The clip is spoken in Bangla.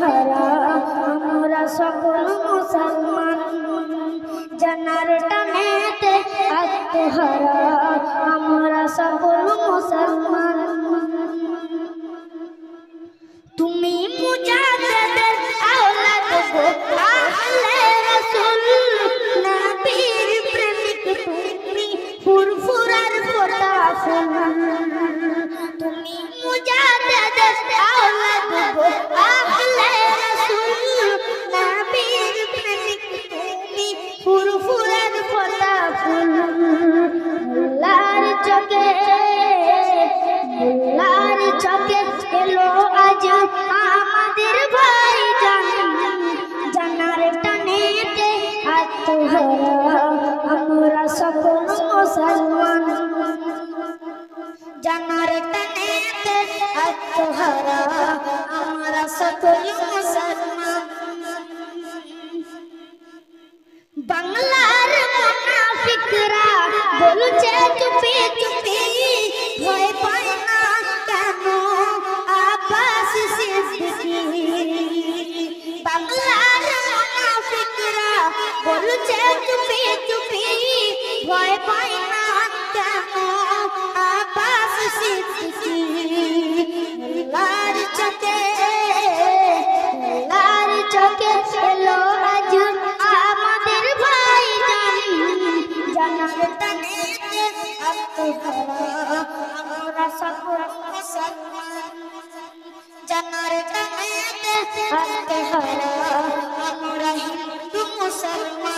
আত্মহারা আমরা সকল মুসলমান, জানার টানেতে আত্মহারা আমরা সকল মুসলমান। তুমি মুজাদ্দিদের আওলাদ গো আহলে রাসূল, নবীর প্রেমিক তুমি ফুরফুরার ফোঁটা ফুল। তুমি মুজাদ্দিদের আওলাদ গো আহলে রাসূল, নবীর প্রেমিক তুমি ফুরফুরার ফোঁটা ফুল। মোল্লার চোখে এলো আজ আমাদের ভাইজান, জানার টানেতে আত্মহারা আমরা সকল মুসলমান, জানার টানেতে আত্মহারা আমরা সকল মুসলমান। বাংলার মুনাফিকরা বলছে চুপি চুপি, ভয় পায় না কেন আব্বাস সিদ্দিকী। বাংলার মুনাফিকরা বলছে চুপি চুপি, ভয় পায় না কেন আব্বাস সিদ্দিকী। লার চোখে এলো আজ আমাদের ভাইজান, জানার টানেতে আত্মহারা আমরা সকল মুসলমান, জানার টানেতে আত্মহারা আমরা হিন্দু মুসলমান।